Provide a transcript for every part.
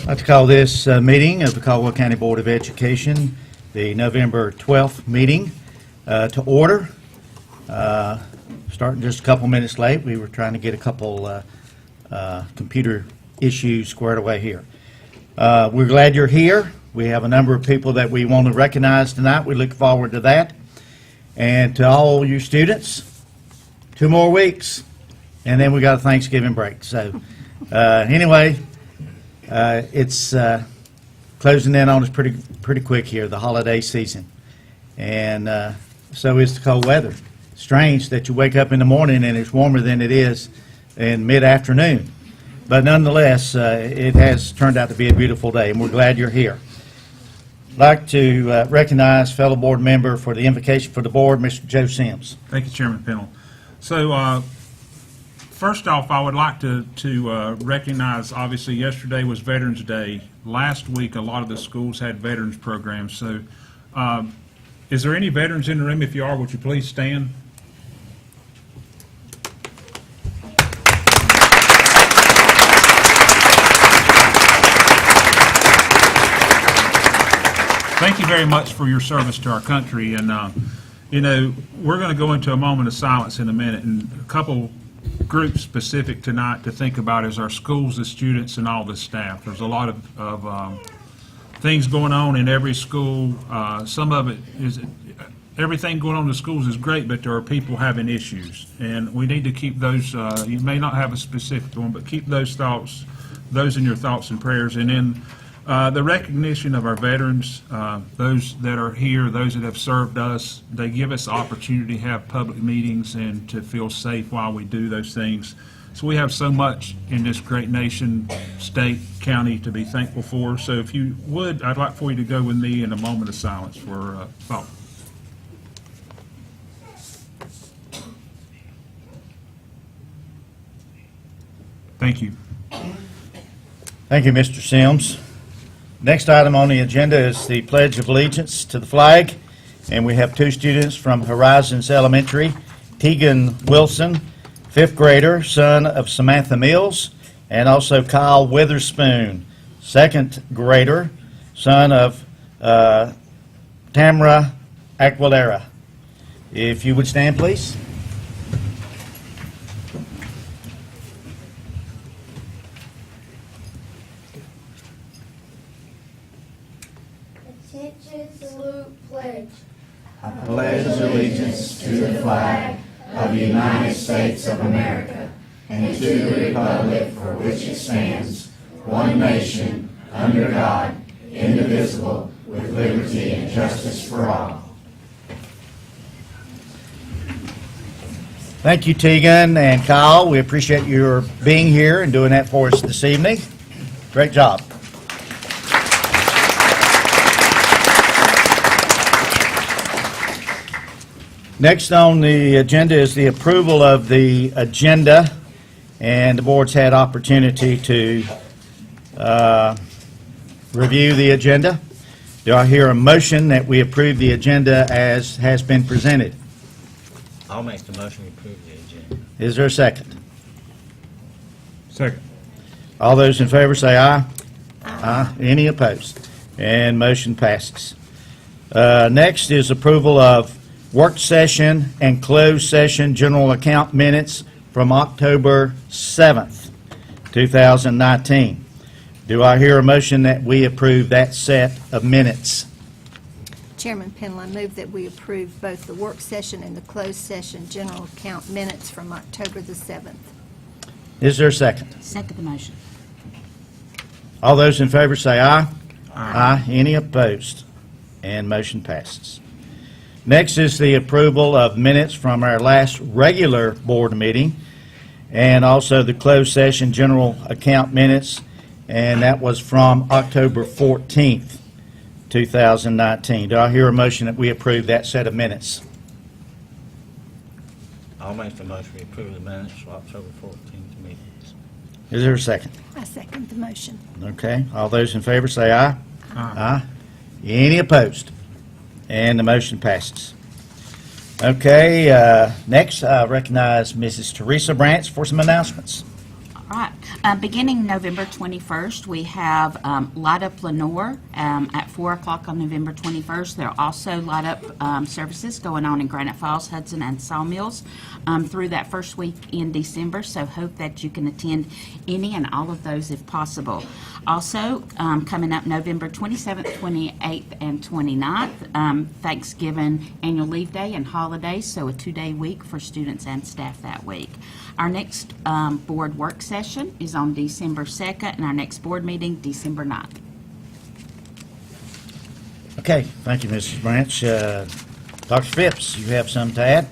I'd like to call this meeting of the Caldwell County Board of Education, the November 12th meeting, to order. Starting just a couple minutes late. We were trying to get a couple computer issues squared away here. We're glad you're here. We have a number of people that we want to recognize tonight. We look forward to that. And to all you students, 2 more weeks, and then we got a Thanksgiving break. So anyway, it's closing in on us pretty quick here, the holiday season. And so is the cold weather. Strange that you wake up in the morning and it's warmer than it is in mid-afternoon. But nonetheless, it has turned out to be a beautiful day, and we're glad you're here. I'd like to recognize fellow board member for the invocation for the board, Mr. Joe Sims. Thank you, Chairman Pennell. So first off, I would like to recognize, obviously, yesterday was Veterans Day. Last week, a lot of the schools had veterans programs. So is there any veterans in the room? If you are, would you please stand? Thank you very much for your service to our country. And, you know, we're going to go into a moment of silence in a minute. And a couple groups specific tonight to think about is our schools, the students, and all the staff. There's a lot of things going on in every school. Some of it is, everything going on in the schools is great, but there are people having issues. And we need to keep those, you may not have a specific one, but keep those thoughts, those in your thoughts and prayers. And then the recognition of our veterans, those that are here, those that have served us, they give us the opportunity to have public meetings and to feel safe while we do those things. So we have so much in this great nation, state, county to be thankful for. So if you would, I'd like for you to go with me in a moment of silence for thought. Thank you. Thank you, Mr. Sims. Next item on the agenda is the Pledge of Allegiance to the flag, and we have 2 students from Horizons Elementary, Tegan Wilson, 5th grader, son of Samantha Mills, and also Kyle Witherspoon, 2nd grader, son of Tamara Aguilera. If you would stand, please. Attention, salute, pledge. I pledge allegiance to the flag of the United States of America and to the republic for which it stands, one nation, under God, indivisible, with liberty and justice for all. Thank you, Tegan and Kyle. We appreciate your being here and doing that for us this evening. Great job. Next on the agenda is the approval of the agenda, and the board's had opportunity to review the agenda. Do I hear a motion that we approve the agenda as has been presented? I'll make the motion to approve the agenda. Is there a second? Second. All those in favor say aye. Aye. Any opposed? And motion passes. Next is approval of work session and closed session general account minutes from October 7th, 2019. Do I hear a motion that we approve that set of minutes? Chairman Pennell, I move that we approve both the work session and the closed session general account minutes from October the 7th. Is there a second? Second the motion. All those in favor say aye. Aye. Any opposed? And motion passes. Next is the approval of minutes from our last regular board meeting and also the closed session general account minutes, and that was from October 14th, 2019. Do I hear a motion that we approve that set of minutes? I'll make the motion to approve the minutes for October 14th meetings. Is there a second? I second the motion. Okay. All those in favor say aye. Aye. Any opposed? And the motion passes. Okay, next I recognize Mrs. Teresa Branch for some announcements. All right. Beginning November 21st, we have Light Up Lenore at 4 o'clock on November 21st. There are also light up services going on in Granite Falls, Hudson, and Sawmills through that first week in December, so hope that you can attend any and all of those if possible. Also, coming up November 27th, 28th, and 29th, Thanksgiving annual leave day and holidays, so a 2-day week for students and staff that week. Our next board work session is on December 2nd, and our next board meeting, December 9th. Okay, thank you, Mrs. Branch. Dr. Phipps, you have something to add?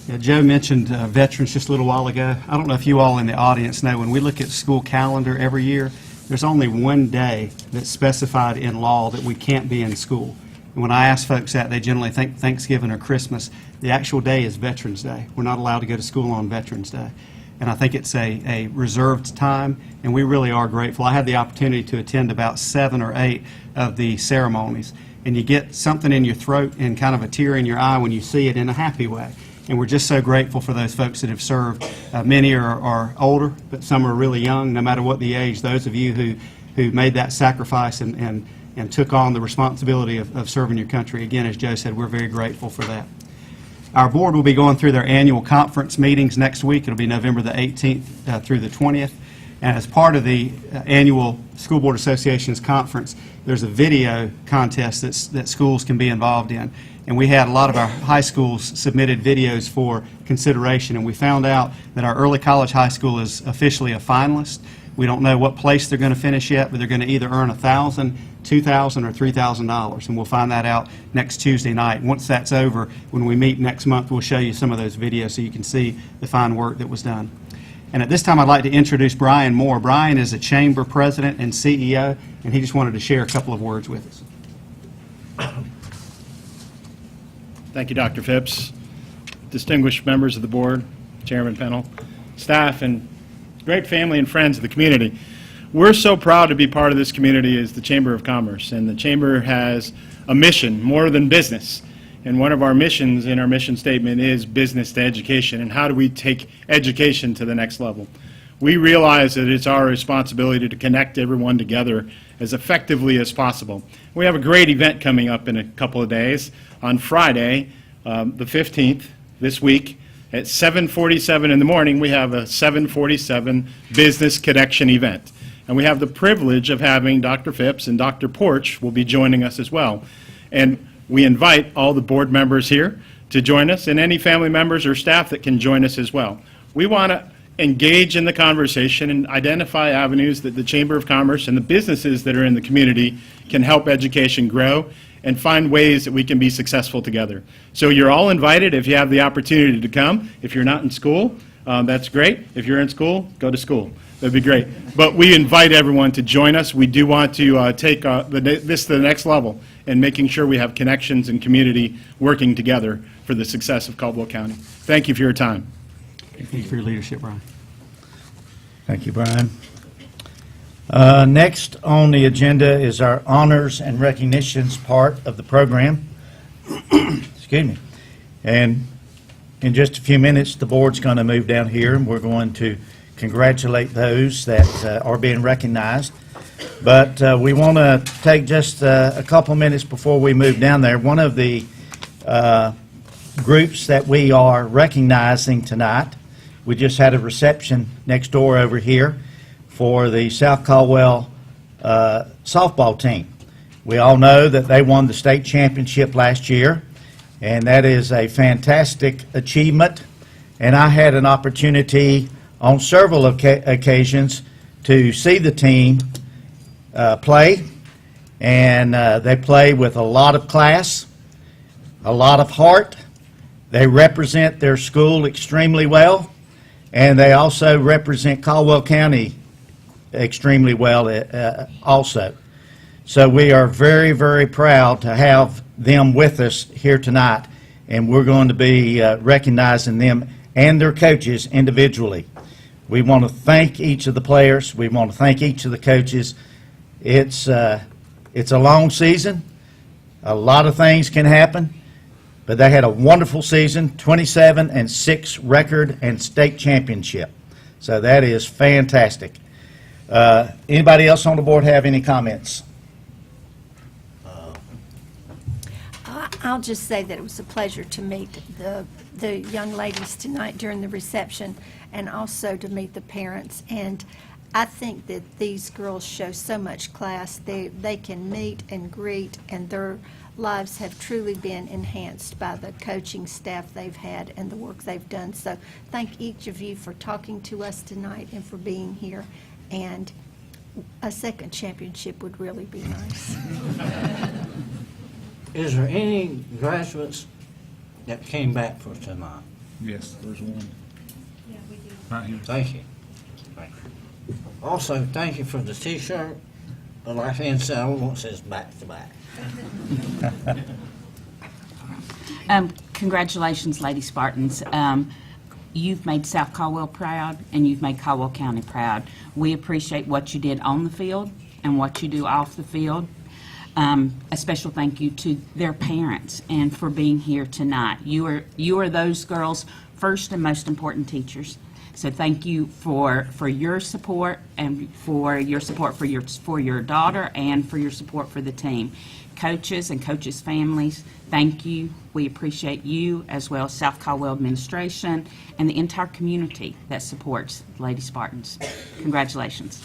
Yeah, Joe mentioned veterans just a little while ago. I don't know if you all in the audience know, when we look at school calendar every year, there's only one day that's specified in law that we can't be in school. And when I ask folks that, they generally think Thanksgiving or Christmas. The actual day is Veterans Day. We're not allowed to go to school on Veterans Day. And I think it's a reserved time, and we really are grateful. I had the opportunity to attend about 7 or 8 of the ceremonies, and you get something in your throat and kind of a tear in your eye when you see it in a happy way. And we're just so grateful for those folks that have served. Many are older, but some are really young, no matter what the age. Those of you who made that sacrifice and took on the responsibility of serving your country. Again, as Joe said, we're very grateful for that. Our board will be going through their annual conference meetings next week. It'll be November the 18th through the 20th. And as part of the annual School Board Association's conference, there's a video contest that schools can be involved in. And we had a lot of our high schools submitted videos for consideration, and we found out that our early college high school is officially a finalist. We don't know what place they're going to finish yet, but they're going to either earn $1,000, $2,000, or $3,000, and we'll find that out next Tuesday night. Once that's over, when we meet next month, we'll show you some of those videos so you can see the fine work that was done. And at this time, I'd like to introduce Brian Moore. Brian is a chamber president and CEO, and he just wanted to share a couple of words with us. Thank you, Dr. Phipps. Distinguished members of the board, Chairman Pennell, staff, and great family and friends of the community. We're so proud to be part of this community as the Chamber of Commerce, and the Chamber has a mission, more than business. And one of our missions in our mission statement is business to education, and how do we take education to the next level. We realize that it's our responsibility to connect everyone together as effectively as possible. We have a great event coming up in a couple of days. On Friday, the 15th, this week, at 7:47 in the morning, we have a 747 Business Connection event. And we have the privilege of having Dr. Phipps and Dr. Porch will be joining us as well. And we invite all the board members here to join us, and any family members or staff that can join us as well. We want to engage in the conversation and identify avenues that the Chamber of Commerce and the businesses that are in the community can help education grow and find ways that we can be successful together. So you're all invited if you have the opportunity to come. If you're not in school, that's great. If you're in school, go to school. That'd be great. But we invite everyone to join us. We do want to take this to the next level and making sure we have connections and community working together for the success of Caldwell County. Thank you for your time. Thank you for your leadership, Brian. Thank you, Brian. Next on the agenda is our honors and recognitions part of the program. Excuse me. And in just a few minutes, the board's going to move down here, and we're going to congratulate those that are being recognized. But we want to take just a couple minutes before we move down there. One of the groups that we are recognizing tonight, we just had a reception next door over here for the South Caldwell softball team. We all know that they won the state championship last year, and that is a fantastic achievement. And I had an opportunity on several occasions to see the team play, and they play with a lot of class, a lot of heart. They represent their school extremely well, and they also represent Caldwell County extremely well also. So we are very, very proud to have them with us here tonight, and we're going to be recognizing them and their coaches individually. We want to thank each of the players. We want to thank each of the coaches. It's a long season. A lot of things can happen, but they had a wonderful season, 27-6 record and state championship. So that is fantastic. Anybody else on the board have any comments? I'll just say that it was a pleasure to meet the young ladies tonight during the reception, and also to meet the parents. And I think that these girls show so much class. They can meet and greet, and their lives have truly been enhanced by the coaching staff they've had and the work they've done. So thank each of you for talking to us tonight and for being here. And a second championship would really be nice. Is there any graduates that came back for tonight? Yes, there's one. Right here. Thank you. Thank you. Also, thank you for the T-shirt. The left-hand side one says back to back. Congratulations, Lady Spartans. You've made South Caldwell proud, and you've made Caldwell County proud. We appreciate what you did on the field and what you do off the field. A special thank you to their parents and for being here tonight. You are those girls' first and most important teachers. So thank you for your support, and for your support for your daughter, and for your support for the team. Coaches and coaches' families, thank you. We appreciate you, as well as South Caldwell administration and the entire community that supports Lady Spartans. Congratulations.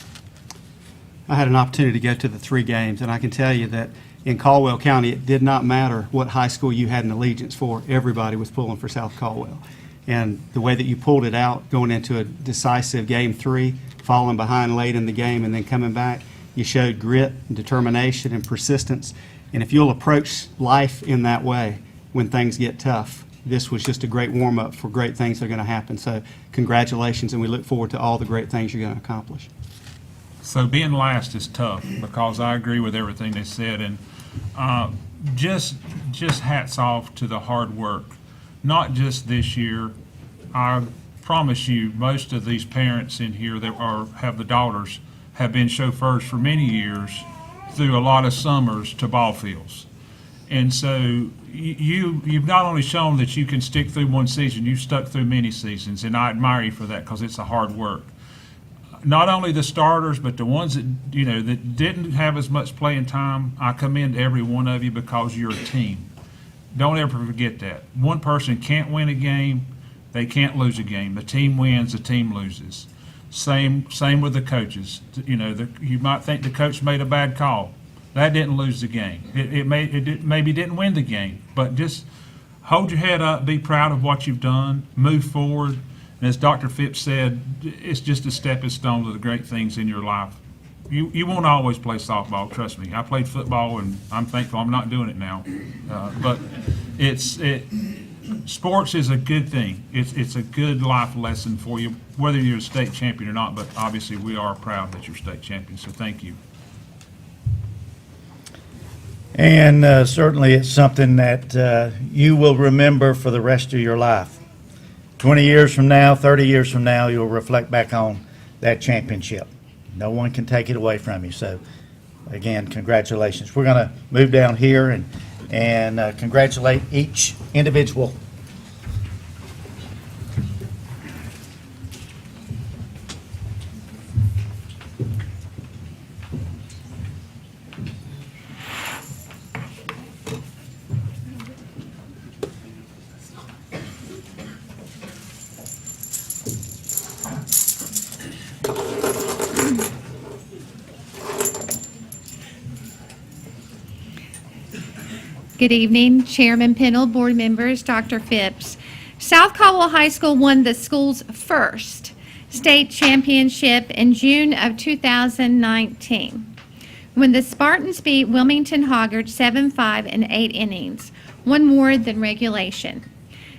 I had an opportunity to go to the 3 games, and I can tell you that in Caldwell County, it did not matter what high school you had an allegiance for. Everybody was pulling for South Caldwell. And the way that you pulled it out, going into a decisive Game 3, falling behind late in the game and then coming back, you showed grit and determination and persistence. And if you'll approach life in that way when things get tough, this was just a great warm-up for great things that are going to happen. So congratulations, and we look forward to all the great things you're going to accomplish. So being last is tough, because I agree with everything they said, and just hats off to the hard work. Not just this year. I promise you, most of these parents in here that have the daughters have been chauffeurs for many years through a lot of summers to ball fields. And so you've not only shown that you can stick through one season, you've stuck through many seasons, and I admire you for that, because it's a hard work. Not only the starters, but the ones that that didn't have as much playing time, I commend every one of you, because you're a team. Don't ever forget that. One person can't win a game, they can't lose a game. The team wins, the team loses. Same with the coaches. You might think the coach made a bad call. That didn't lose the game. It maybe didn't win the game, but just hold your head up, be proud of what you've done, move forward. And as Dr. Phipps said, it's just a stepping stone to the great things in your life. You won't always play softball, trust me. I played football, and I'm thankful I'm not doing it now. But sports is a good thing. It's a good life lesson for you, whether you're a state champion or not. But obviously, we are proud that you're state champion. So thank you. And certainly, it's something that you will remember for the rest of your life. 20 years from now, 30 years from now, you'll reflect back on that championship. No one can take it away from you. So, again, congratulations. We're going to move down here and congratulate each individual. Good evening, Chairman Pennell, board members, Dr. Phipps. South Caldwell High School won the school's first state championship in June of 2019 when the Spartans beat Wilmington Hoggard 7-5 in 8 innings, one more than regulation.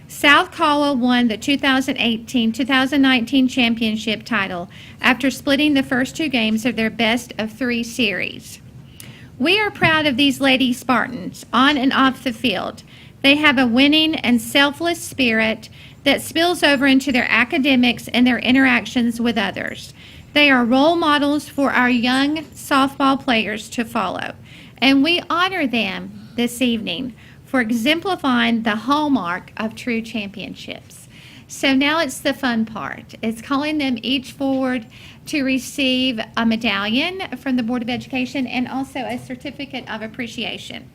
South Caldwell won the 2018-2019 championship title after splitting the first 2 games of their best-of-3 series. We are proud of these Lady Spartans on and off the field. They have a winning and selfless spirit that spills over into their academics and their interactions with others. They are role models for our young softball players to follow, and we honor them this evening for exemplifying the hallmark of true championships. So now it's the fun part. It's calling them each forward to receive a medallion from the Board of Education and also a certificate of appreciation.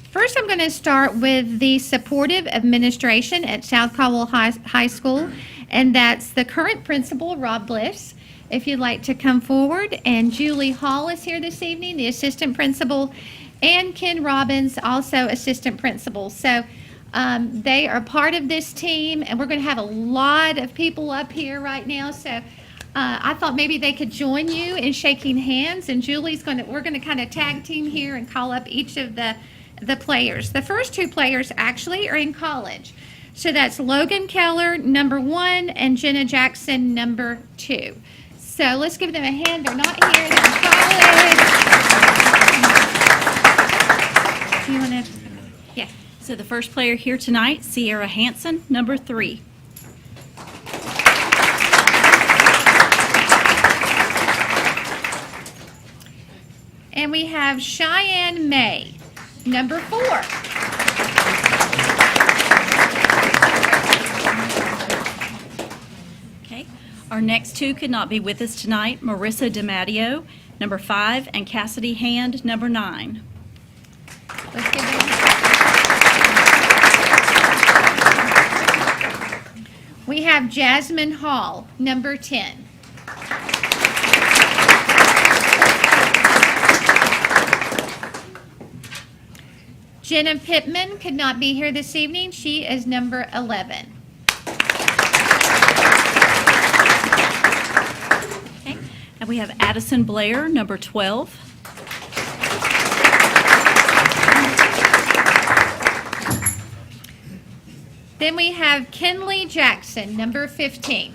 First, I'm going to start with the supportive administration at South Caldwell High School, and that's the current principal, Rob Bliss. If you'd like to come forward, and Julie Hall is here this evening, the assistant principal, and Ken Robbins, also assistant principal. So they are part of this team, and we're going to have a lot of people up here right now. So I thought maybe they could join you in shaking hands, and we're going to kind of tag team here and call up each of the players. The first two players actually are in college. So that's Logan Keller, number 1, and Jenna Jackson, number 2. So let's give them a hand. They're not here. They're in college. Do you want to? Yeah. So the first player here tonight, Sierra Hansen, number 3. And we have Cheyenne May, number 4. Okay. Our next two could not be with us tonight, Marissa DiMatteo, number 5, and Cassidy Hand, number 9. Let's give them. We have Jasmine Hall, number 10. Jenna Pittman could not be here this evening. She is number 11. Okay. And we have Addison Blair, number 12. Then we have Kinley Jackson, number 15.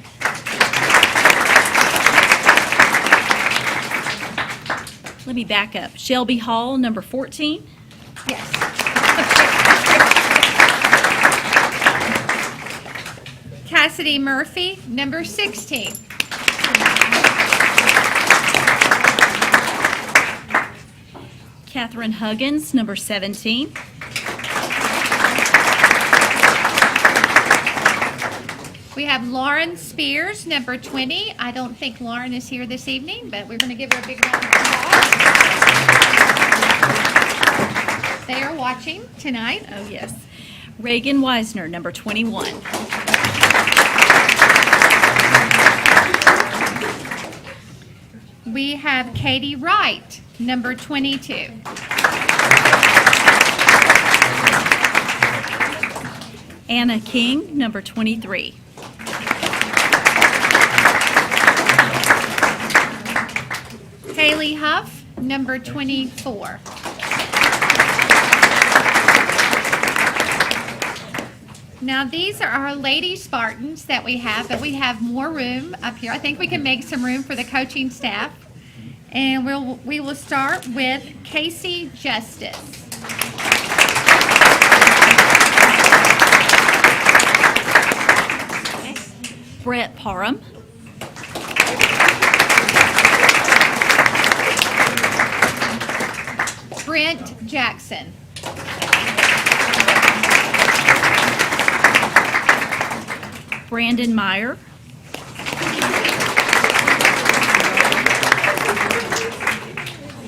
Let me back up. Shelby Hall, number 14. Yes. Cassidy Murphy, number 16. Catherine Huggins, number 17. We have Lauren Spears, number 20. I don't think Lauren is here this evening, but we're going to give her a big round of applause. They are watching tonight. Oh, yes. Reagan Wisner, number 21. We have Katie Wright, number 22. Anna King, number 23. Haley Huff, number 24. Now, these are our Lady Spartans that we have, but we have more room up here. I think we can make some room for the coaching staff. And we will start with Casey Justice. Okay. Brett Parham. Brent Jackson. Brandon Meyer.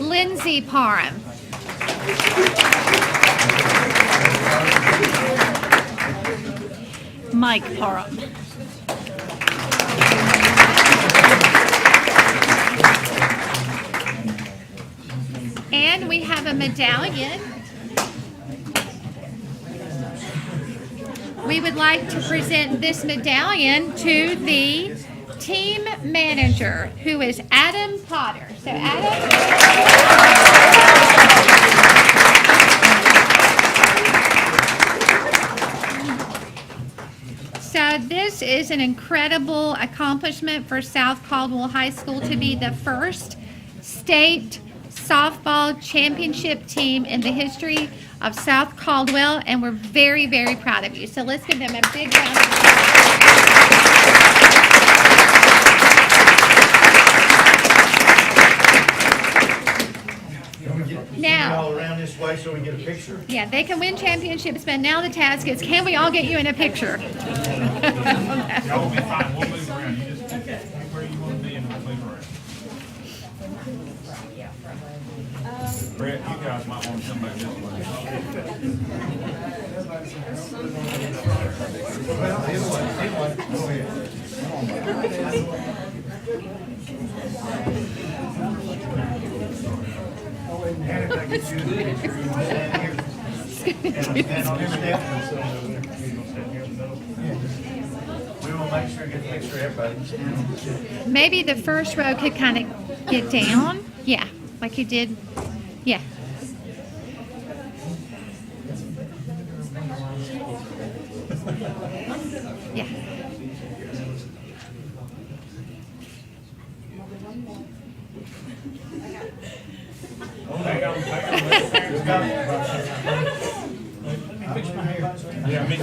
Lindsay Parham. Mike Parham. And we have a medallion. We would like to present this medallion to the team manager, who is Adam Potter. So Adam. So this is an incredible accomplishment for South Caldwell High School to be the first state softball championship team in the history of South Caldwell, and we're very, very proud of you. So let's give them a big round of applause. Now, all around this way so we get a picture? yeah, they can win championships, but now the task is, can we all get you in a picture? Y'all will be fine, we'll move around, you just pick where you want to be and we'll move around. Brett, you guys might want to come back this way. We will make sure to get a picture of everybody. Maybe the first row could kind of get down. Yeah, like you did. Yeah. Yeah. Yeah, me too.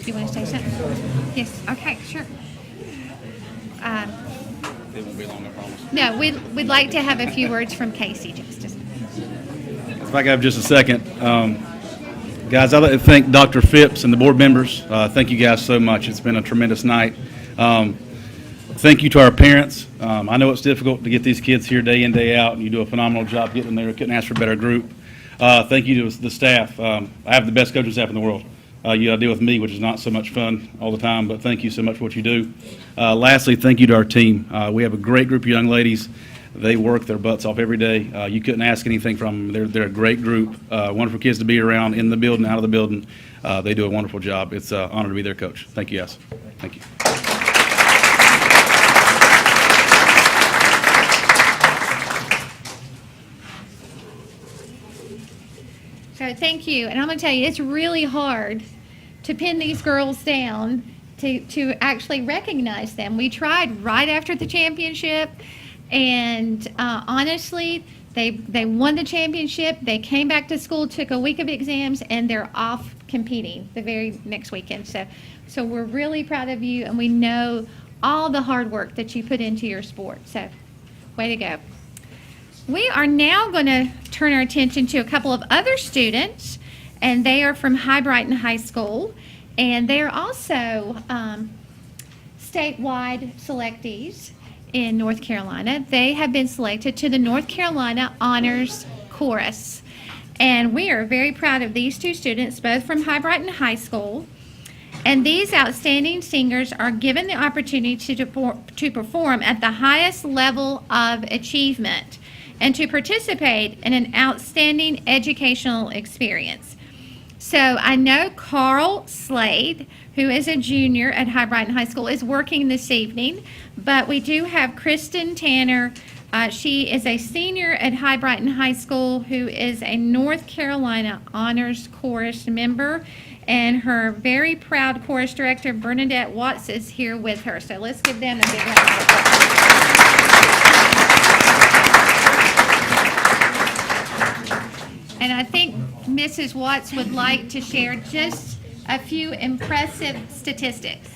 You want to say something? Yes. Okay. Sure. It won't be long, I promise. No, we'd like to have a few words from Casey, Justice. If I could have just a second. Guys, I'd like to thank Dr. Phipps and the board members. Thank you guys so much. It's been a tremendous night. Thank you to our parents. I know it's difficult to get these kids here day in, day out, and you do a phenomenal job getting them there. Couldn't ask for a better group. Thank you to the staff. I have the best coaching staff in the world. You deal with me, which is not so much fun all the time, but thank you so much for what you do. Lastly, thank you to our team. We have a great group of young ladies. They work their butts off every day. You couldn't ask anything from them. They're a great group, wonderful kids to be around in the building, out of the building. They do a wonderful job. It's an honor to be their coach. Thank you, guys. Thank you. So thank you. And I'm going to tell you, it's really hard to pin these girls down to actually recognize them. We tried right after the championship, and honestly, they won the championship. They came back to school, took a week of exams, and they're off competing the very next weekend. So we're really proud of you, and we know all the hard work that you put into your sport. So way to go. We are now going to turn our attention to a couple of other students, and they are from High Brighton High School, and they are also statewide selectees in North Carolina. They have been selected to the North Carolina Honors Chorus, and we are very proud of these two students, both from High Brighton High School. And these outstanding singers are given the opportunity to perform at the highest level of achievement and to participate in an outstanding educational experience. So I know Carl Slade, who is a junior at High Brighton High School, is working this evening, but we do have Kristen Tanner. She is a senior at High Brighton High School who is a North Carolina Honors Chorus member, and her very proud chorus director, Bernadette Watts, is here with her. So let's give them a big round of applause. And I think Mrs. Watts would like to share just a few impressive statistics.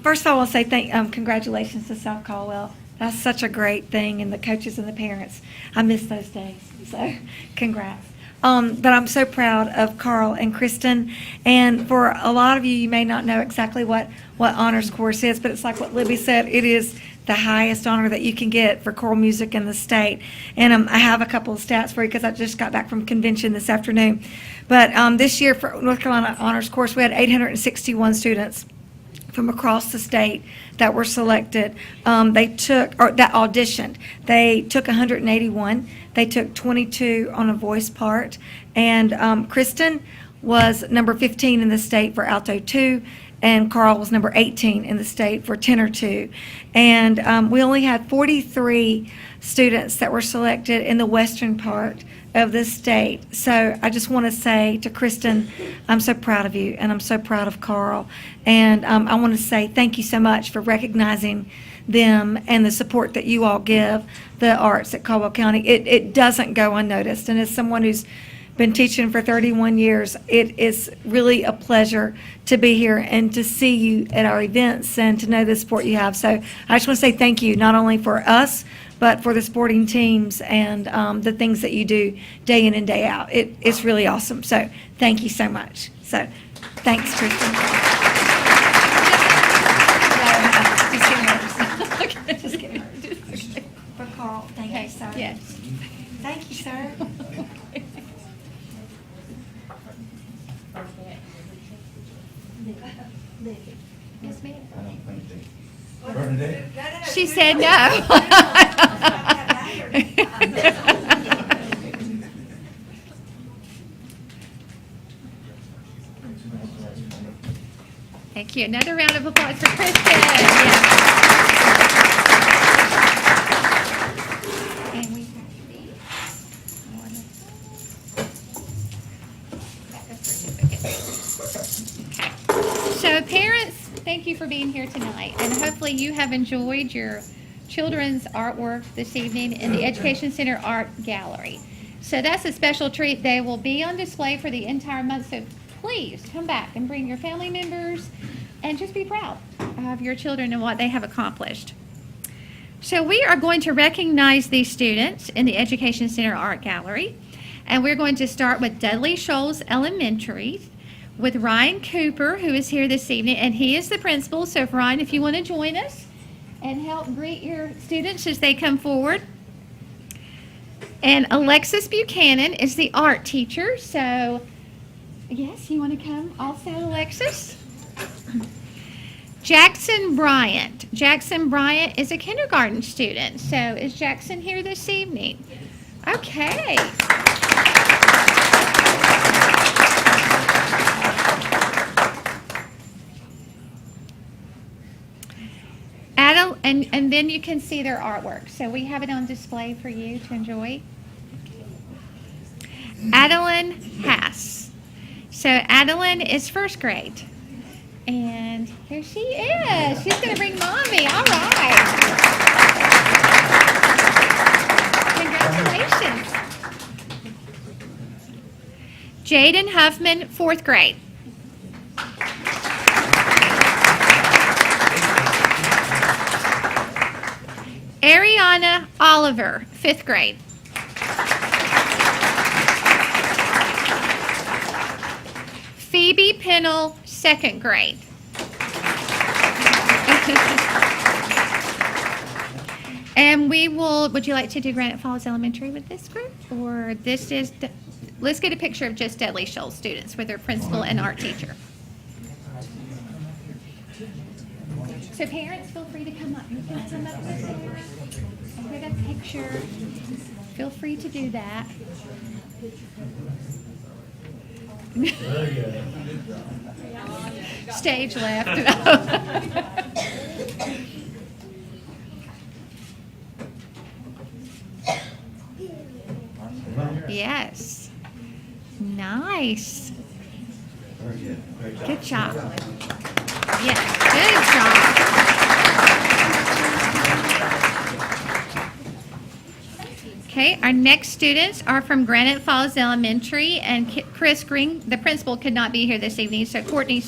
First of all, I want to say congratulations to South Caldwell. That's such a great thing, and the coaches and the parents. I miss those days, so congrats. But I'm so proud of Carl and Kristen. And for a lot of you, you may not know exactly what honors course is, but it's like what Libby said, it is the highest honor that you can get for choral music in the state. And I have a couple of stats for you because I just got back from convention this afternoon. But this year for North Carolina Honors Course, we had 861 students from across the state that were selected. That auditioned. They took 181. They took 22 on a voice part. And Kristen was number 15 in the state for alto 2, and Carl was number 18 in the state for tenor 2. And we only had 43 students that were selected in the western part of the state. So I just want to say to Kristen, I'm so proud of you, and I'm so proud of Carl. And I want to say thank you so much for recognizing them and the support that you all give the arts at Caldwell County. It doesn't go unnoticed. And as someone who's been teaching for 31 years. It is really a pleasure to be here and to see you at our events and to know the support you have. So I just want to say thank you, not only for us, but for the sporting teams and the things that you do day in and day out. It's really awesome. So thank you so much. So thanks, Tristan. Just kidding. Okay. For Carl, thank you, sir. Yes. Thank you, sir. Yes, ma'am. I don't think they. Bernadette? She said no. Thank you. Another round of applause for Kristen. Yeah. And we have these. So parents, thank you for being here tonight, and hopefully you have enjoyed your children's artwork this evening in the Education Center Art Gallery. So that's a special treat. They will be on display for the entire month, so please come back and bring your family members and just be proud of your children and what they have accomplished. So we are going to recognize these students in the Education Center Art Gallery, and we're going to start with Dudley Shoals Elementary with Ryan Cooper, who is here this evening, and he is the principal. So if Ryan, if you want to join us and help greet your students as they come forward. And Alexis Buchanan is the art teacher. So yes, you want to come also, Alexis? Jackson Bryant. Jackson Bryant is a kindergarten student. So is Jackson here this evening? Okay. And then you can see their artwork. So we have it on display for you to enjoy. Adeline Hass. So Adeline is first grade. And here she is. She's going to bring mommy. All right. Congratulations. Jaden Huffman, fourth grade. Ariana Oliver, fifth grade. Phoebe Pennell, second grade. And would you like to do Granite Falls Elementary with this group? Or let's get a picture of just Dudley Shoals students with their principal and art teacher. So parents, feel free to come up. You can come up with and get a picture. Feel free to do that. Stage left. Yes. Nice. Good job. Yes, good job. Okay, our next students are from Granite Falls Elementary, and Chris Green, the principal, could not be here this evening, so Courtney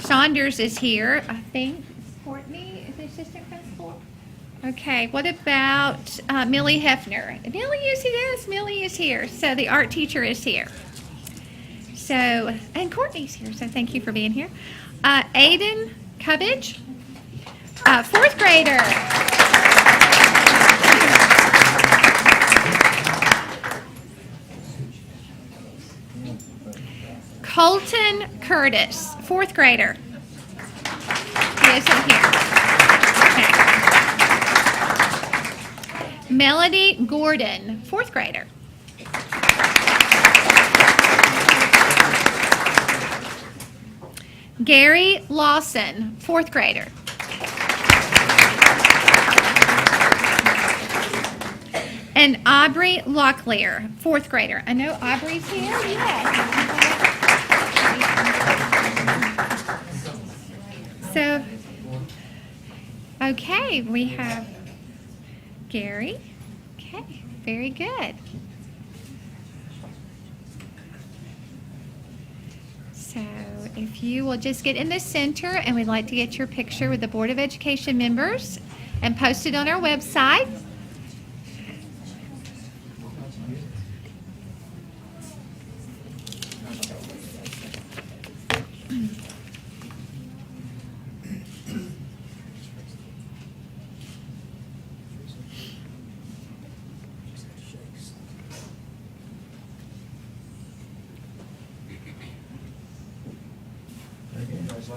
Saunders is here. I think Courtney is the assistant principal. Okay, what about Millie Hefner? Millie is here. Yes, Millie is here. So the art teacher is here. So, and Courtney's here, so thank you for being here. Aiden Cubbage, fourth grader. Colton Curtis, fourth grader. He isn't here. Okay. Melody Gordon, fourth grader. Gary Lawson, fourth grader. And Aubrey Locklear, fourth grader. I know Aubrey's here. Yes. So, okay, we have Gary. Okay, very good. So if you will just get in the center, and we'd like to get your picture with the Board of Education members and post it on our website.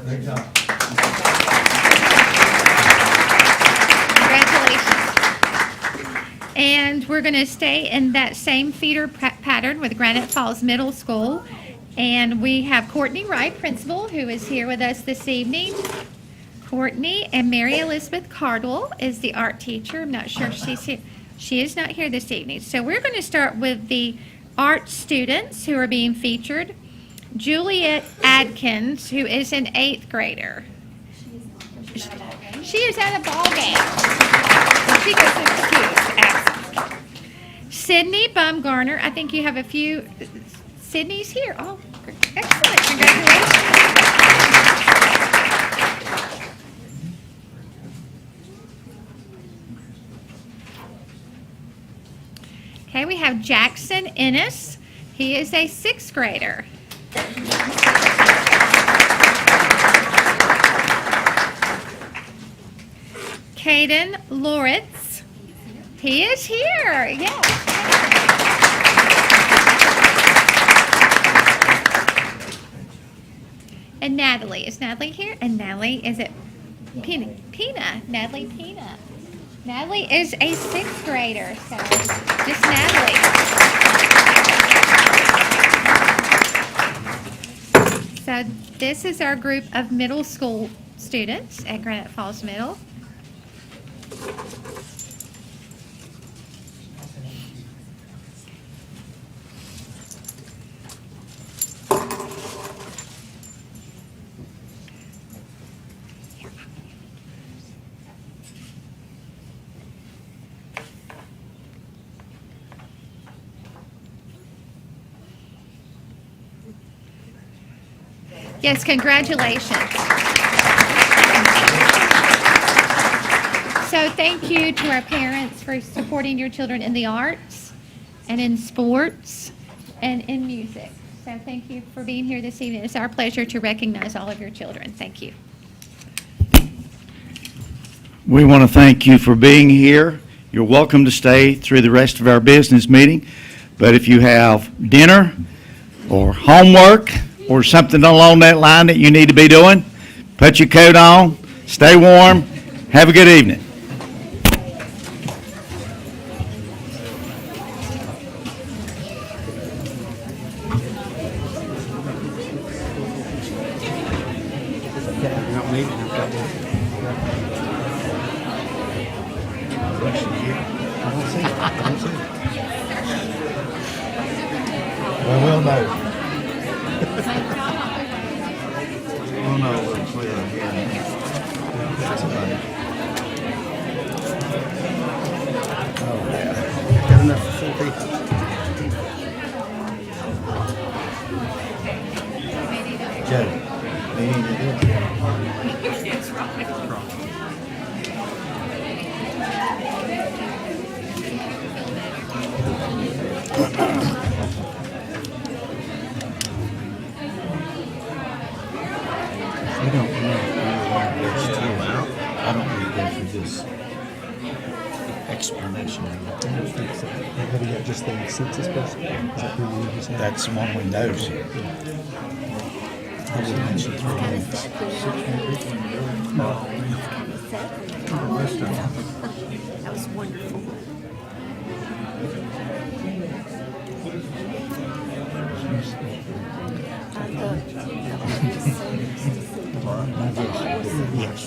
Great job. Congratulations. And we're going to stay in that same feeder pattern with Granite Falls Middle School. And we have Courtney Wright, principal, who is here with us this evening. Courtney, and Mary Elizabeth Caldwell is the art teacher. I'm not sure if she's here. She is not here this evening. So we're going to start with the art students who are being featured. Juliet Adkins, who is an 8th grader. She is at a ball game. She gets excused. Sydney Bumgarner, I think you have a few. Sydney's here. Oh, excellent. Congratulations. Okay, we have Jackson Ennis. He is a 6th grader. Caden Loritz. He is here. Yes. And Natalie. Is Natalie here? And Natalie is at Pina. Natalie Pina. Natalie is a 6th grader. So just Natalie. So this is our group of middle school students at Granite Falls Middle. Yes, congratulations. So thank you to our parents for supporting your children in the arts and in sports and in music. So thank you for being here this evening. It's our pleasure to recognize all of your children. Thank you. We want to thank you for being here. You're welcome to stay through the rest of our business meeting, but if you have dinner or homework or something along that line that you need to be doing, put your coat on, stay warm, have a good evening. Well, we'll know. Oh, no, we're clear here. Got enough for 4 people. Joe, we need to do it. I don't know why there's two out. I don't need to go through this explanation. Have you got just the census person? Is that who you just had? That's the one we know here. I will mention 3 names. That was wonderful. Yes.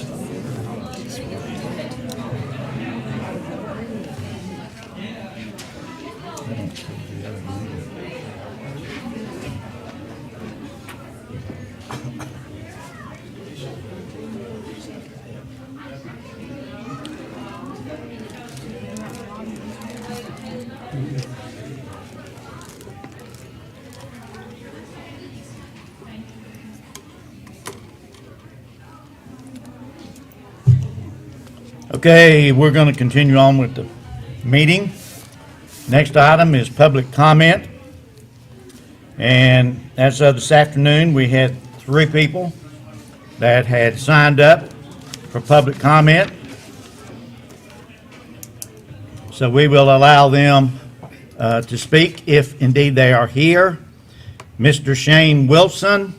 Okay, we're going to continue on with the meeting. Next item is public comment. And as of this afternoon, we had 3 people that had signed up for public comment. So we will allow them to speak if indeed they are here. Mr. Shane Wilson.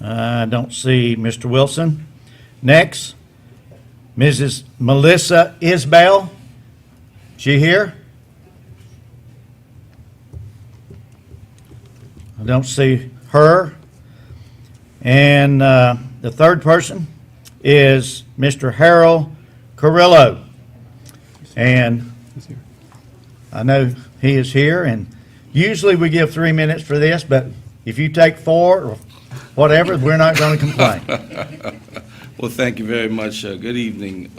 I don't see Mr. Wilson. Next, Mrs. Melissa Isbell. She here? I don't see her. And the third person is Mr. Harold Carrillo. And I know he is here, and usually we give 3 minutes for this, but if you take 4 or whatever, we're not going to complain. Well, thank you very much. Good evening,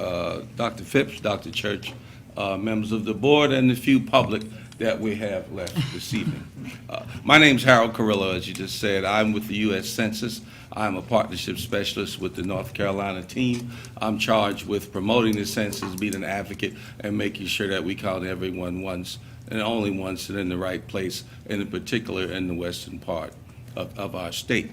Dr. Phipps, Dr. Church, members of the board, and the few public that we have left this evening. My name's Harold Carrillo, as you just said. I'm with the U.S. Census. I'm a partnership specialist with the North Carolina team. I'm charged with promoting the census, being an advocate, and making sure that we count everyone once and only once and in the right place, and in particular in the western part of our state.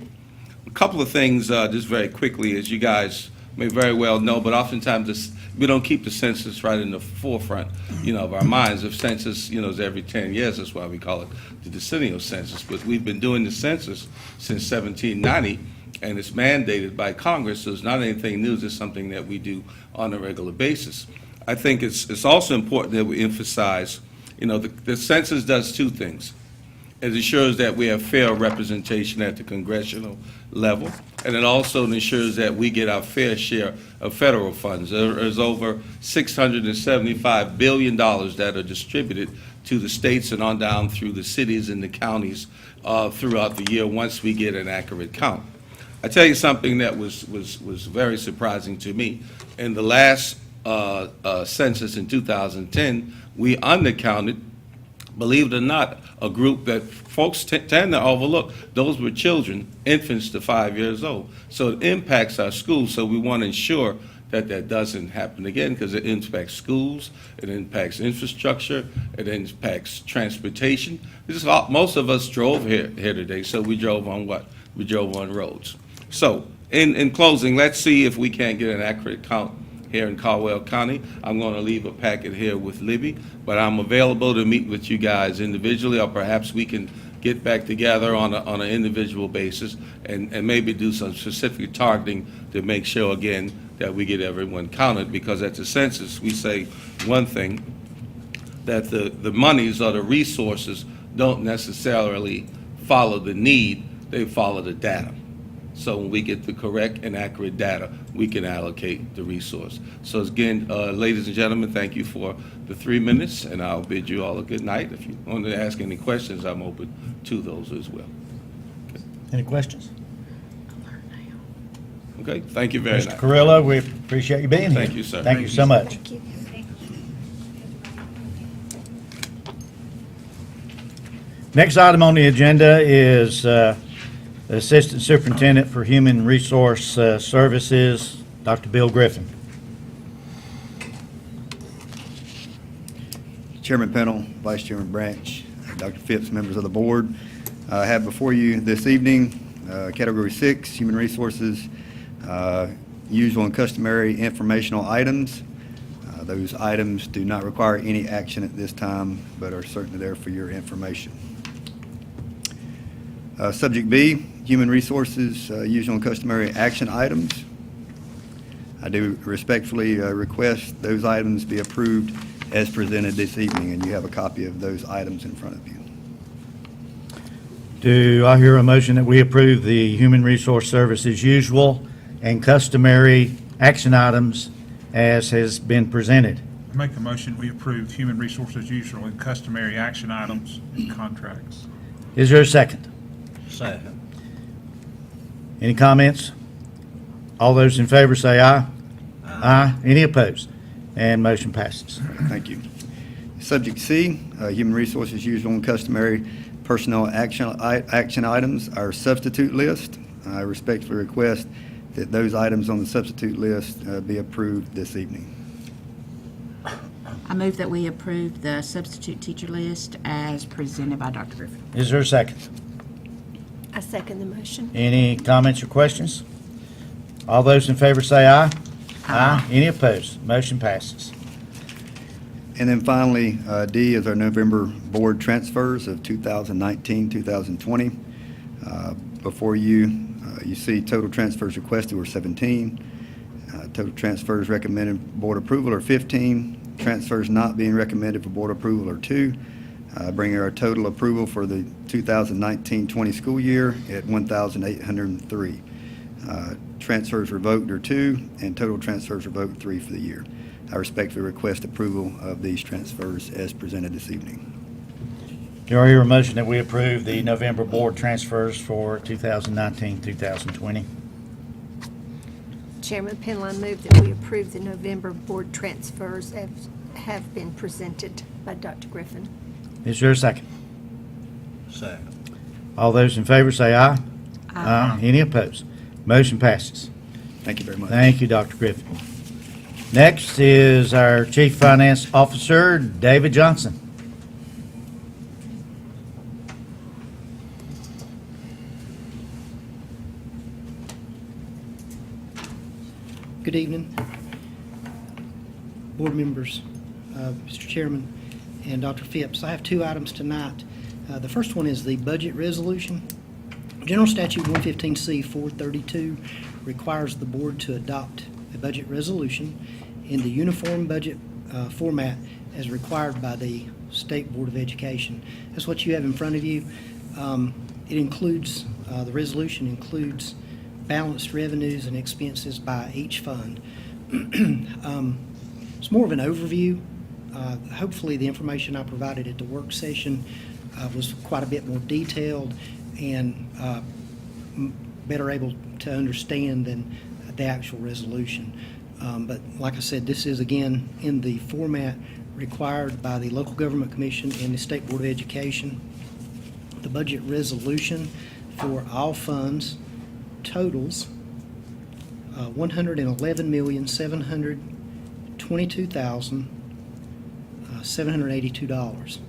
A couple of things just very quickly, as you guys may very well know, but oftentimes we don't keep the census right in the forefront, of our minds. The census, is every 10 years. That's why we call it the decennial census. But we've been doing the census since 1790, and it's mandated by Congress, so it's not anything new. It's something that we do on a regular basis. I think it's also important that we emphasize, the census does 2 things. It ensures that we have fair representation at the congressional level, and it also ensures that we get our fair share of federal funds. There's over $675 billion that are distributed to the states and on down through the cities and the counties throughout the year once we get an accurate count. I tell you something that was very surprising to me. In the last census in 2010, we undercounted, believe it or not, a group that folks tend to overlook. Those were children, infants to 5 years old. So it impacts our schools, so we want to ensure that that doesn't happen again, because it impacts schools, it impacts infrastructure, it impacts transportation. Most of us drove here today, so we drove on what? We drove on roads. So in closing, let's see if we can't get an accurate count here in Caldwell County. I'm going to leave a packet here with Libby, but I'm available to meet with you guys individually, or perhaps we can get back together on an individual basis and maybe do some specific targeting to make sure, again, that we get everyone counted, because at the census, we say one thing, that the monies or the resources don't necessarily follow the need, they follow the data. So when we get the correct and accurate data, we can allocate the resource. So again, ladies and gentlemen, thank you for the 3 minutes, and I'll bid you all a good night. If you want to ask any questions, I'm open to those as well. Any questions? Okay, thank you very much. Mr. Carrillo, we appreciate you being here. Thank you, sir. Thank you so much. Thank you. Next item on the agenda is Assistant Superintendent for Human Resource Services, Dr. Bill Griffin. Chairman Pennell, Vice Chairman Branch, Dr. Phipps, members of the board, I have before you this evening Category 6, Human Resources, usual and customary informational items. Those items do not require any action at this time, but are certainly there for your information. Subject B, Human Resources, usual and customary action items. I do respectfully request those items be approved as presented this evening, and you have a copy of those items in front of you. Do I hear a motion that we approve the Human Resource Services usual and customary action items as has been presented? I make a motion, we approve human resources usual and customary action items and contracts. Is there a second? Second. Any comments? All those in favor say aye. Aye. Any opposed? And motion passes. Thank you. Subject C, Human Resources usual and customary personnel action items, our substitute list. I respectfully request that those items on the substitute list be approved this evening. I move that we approve the substitute teacher list as presented by Dr. Griffin. Is there a second? I second the motion. Any comments or questions? All those in favor say aye. Aye. Any opposed? Motion passes. And then finally, D is our November board transfers of 2019-2020. Before you, you see total transfers requested were 17. Total transfers recommended board approval are 15. Transfers not being recommended for board approval are 2, bringing our total approval for the 2019-20 school year at 1,803. Transfers revoked are 2, and total transfers revoked 3 for the year. I respectfully request approval of these transfers as presented this evening. Do I hear a motion that we approve the November board transfers for 2019-2020? Chairman Pennell, I move that we approve the November board transfers as have been presented by Dr. Griffin. Is there a second? Second. All those in favor say aye. Aye. Any opposed? Motion passes. Thank you very much. Thank you, Dr. Griffin. Next is our Chief Finance Officer, David Johnson. Good evening, board members, Mr. Chairman, and Dr. Phipps. I have 2 items tonight. The first one is the budget resolution. General Statute 115C 432 requires the board to adopt a budget resolution in the uniform budget format as required by the State Board of Education. That's what you have in front of you. It includes, the resolution includes balanced revenues and expenses by each fund. It's more of an overview. Hopefully the information I provided at the work session was quite a bit more detailed and better able to understand than the actual resolution. But like I said, this is again in the format required by the Local Government Commission and the State Board of Education. The budget resolution for all funds totals $111,722,782.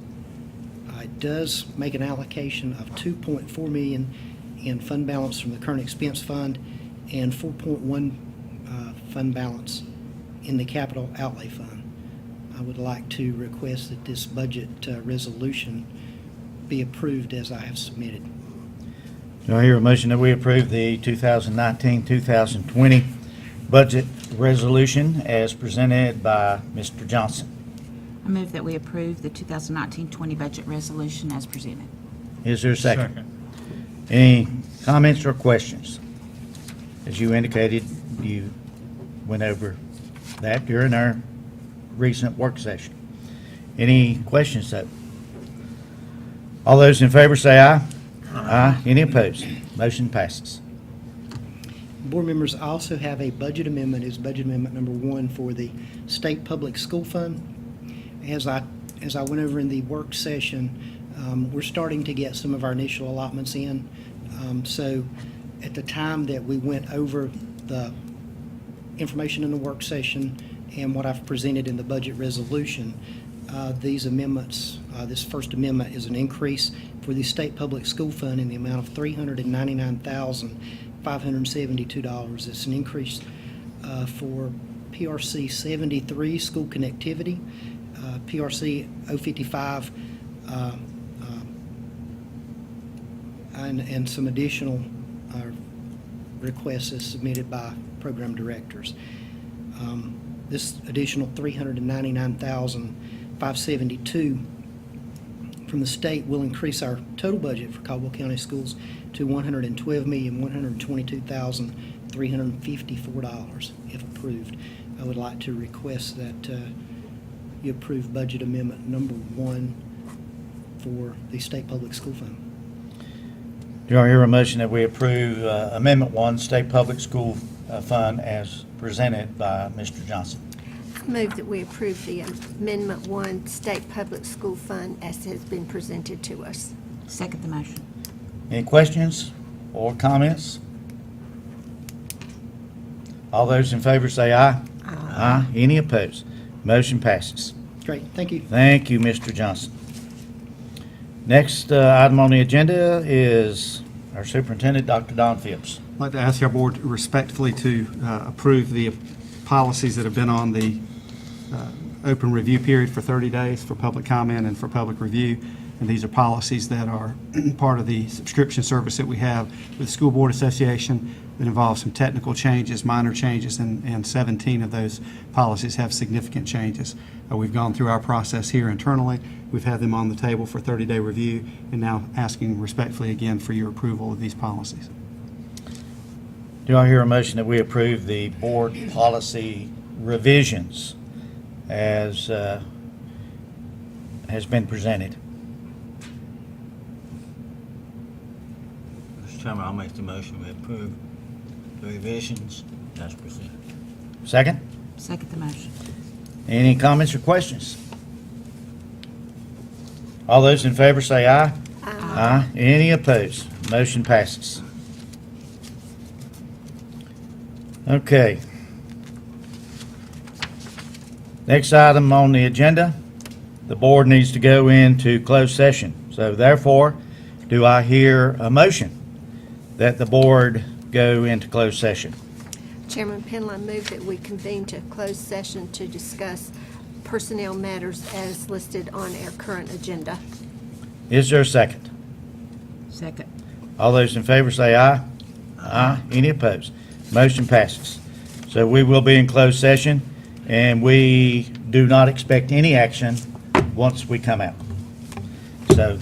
It does make an allocation of $2.4 million in fund balance from the current expense fund and $4.1 fund balance in the capital outlay fund. I would like to request that this budget resolution be approved as I have submitted. Do I hear a motion that we approve the 2019-2020 budget resolution as presented by Mr. Johnson? I move that we approve the 2019-20 budget resolution as presented. Is there a second? Any comments or questions? As you indicated, you went over that during our recent work session. Any questions, though? All those in favor say aye. Aye. Any opposed? Motion passes. Board members, I also have a budget amendment, is budget amendment number 1 for the State Public School Fund. As I went over in the work session, we're starting to get some of our initial allotments in. So at the time that we went over the information in the work session and what I've presented in the budget resolution, these amendments, this first amendment is an increase for the State Public School Fund in the amount of $399,572. It's an increase for PRC 73, school connectivity, PRC 055, and some additional requests as submitted by program directors. This additional $399,572 from the state will increase our total budget for Caldwell County Schools to $112,122,354 if approved. I would like to request that you approve budget amendment number 1 for the State Public School Fund. Do I hear a motion that we approve Amendment 1, State Public School Fund as presented by Mr. Johnson? I move that we approve the Amendment 1 State Public School Fund as has been presented to us. Second the motion. Any questions or comments? All those in favor say aye. Aye. Any opposed? Motion passes. Great, thank you. Thank you, Mr. Johnson. Next item on the agenda is our superintendent, Dr. Don Phipps. I'd like to ask our board respectfully to approve the policies that have been on the open review period for 30 days for public comment and for public review. And these are policies that are part of the subscription service that we have with the School Board Association that involve some technical changes, minor changes, and 17 of those policies have significant changes. We've gone through our process here internally. We've had them on the table for 30-day review, and now asking respectfully again for your approval of these policies. Do I hear a motion that we approve the board policy revisions as has been presented? Mr. Chairman, I'll make the motion we approve the revisions as presented. Second? Second the motion. Any comments or questions? All those in favor say aye. Aye. Any opposed? Motion passes. Okay. Next item on the agenda, the board needs to go into closed session. So therefore, do I hear a motion that the board go into closed session? Chairman Penland, I move that we convene to closed session to discuss personnel matters as listed on our current agenda. Is there a second? Second. All those in favor say aye. Aye. Any opposed? Motion passes. So we will be in closed session, and we do not expect any action once we come out. So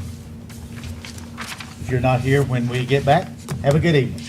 if you're not here when we get back, have a good evening.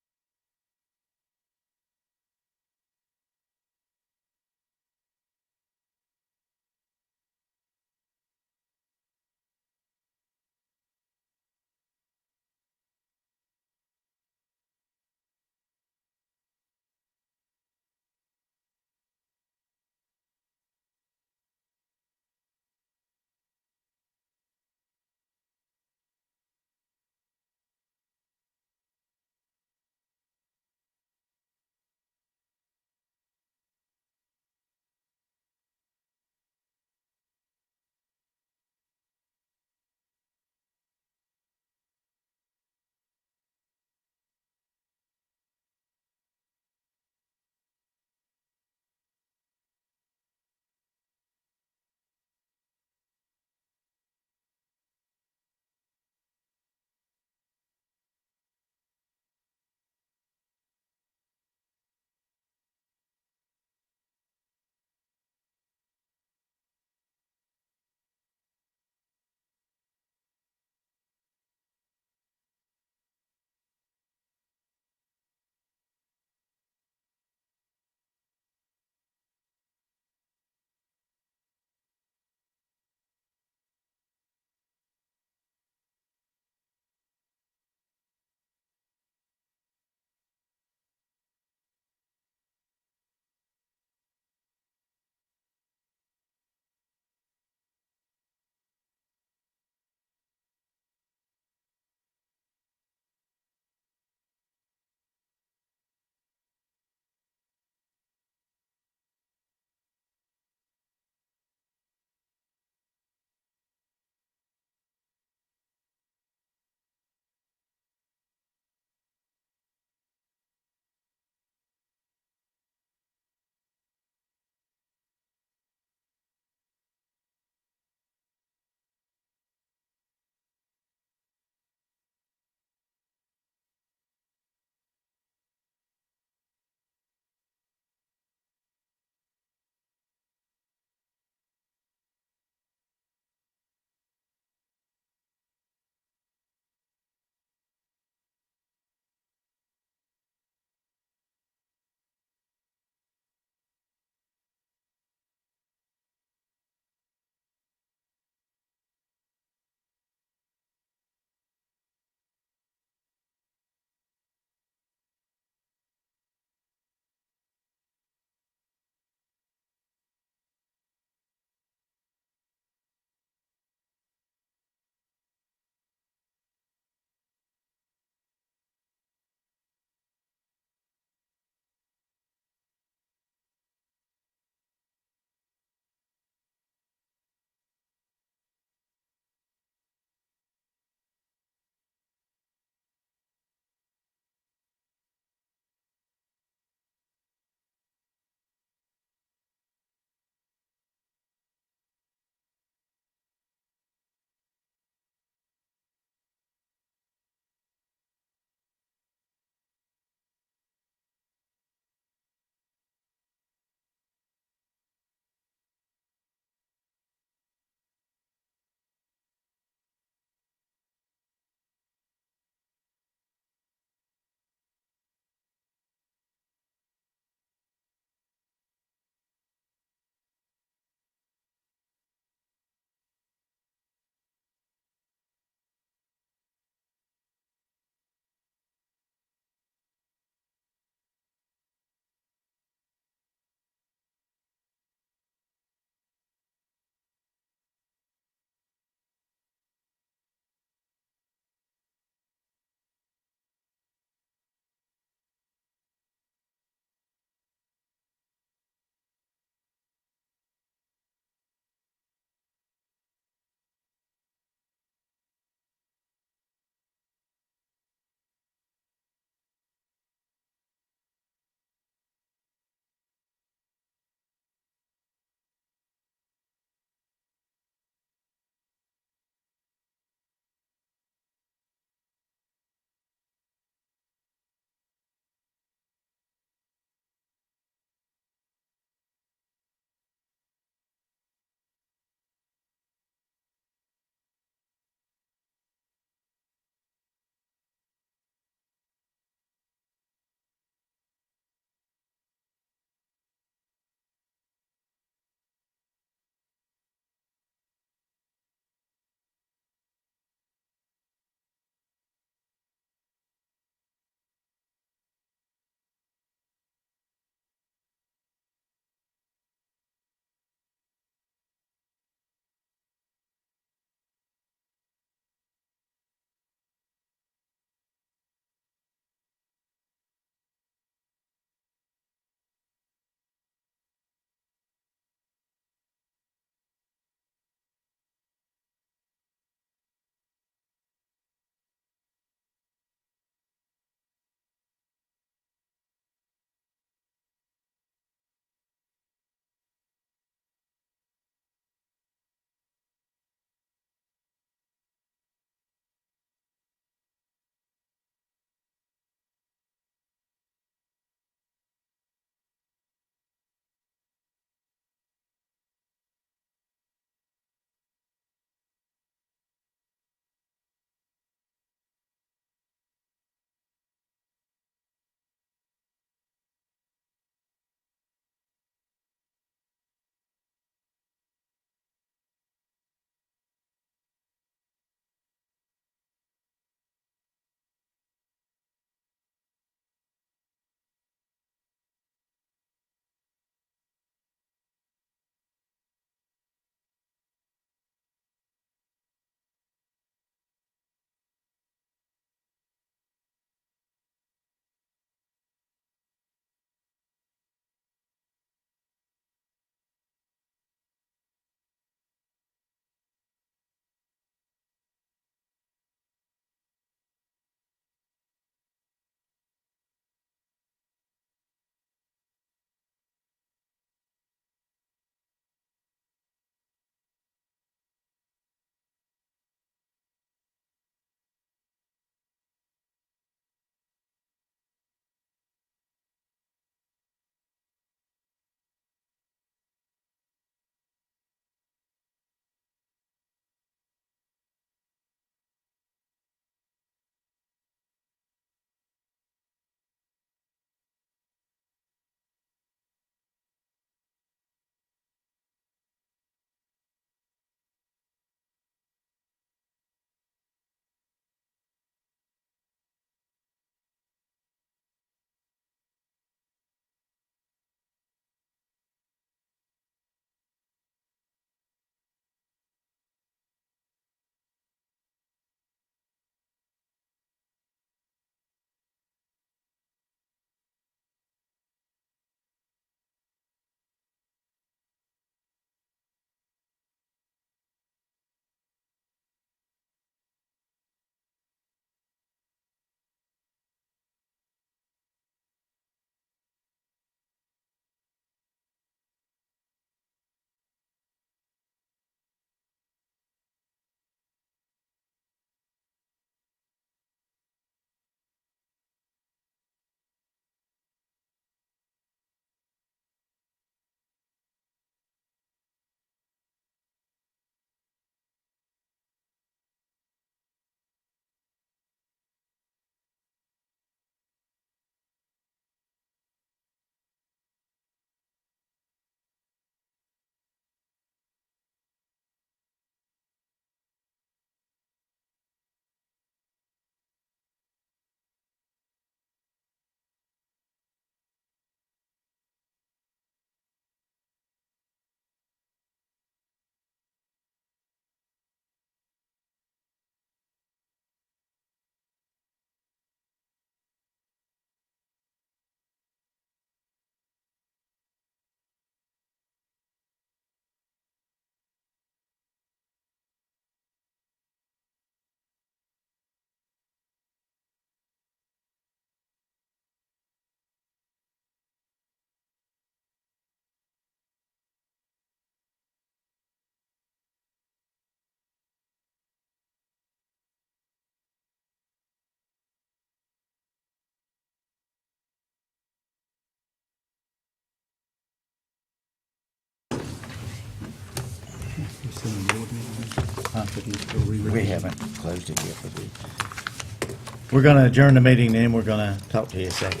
We haven't closed it yet, but we're going to adjourn the meeting, and then we're going to talk to you a second.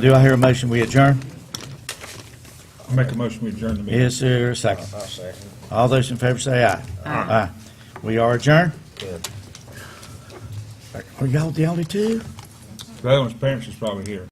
Do I hear a motion we adjourn? I'll make a motion, we adjourn the meeting. Is there a second? All those in favor say aye. Aye. We are adjourned? Good. Are y'all the only two? The other one's parents is probably here.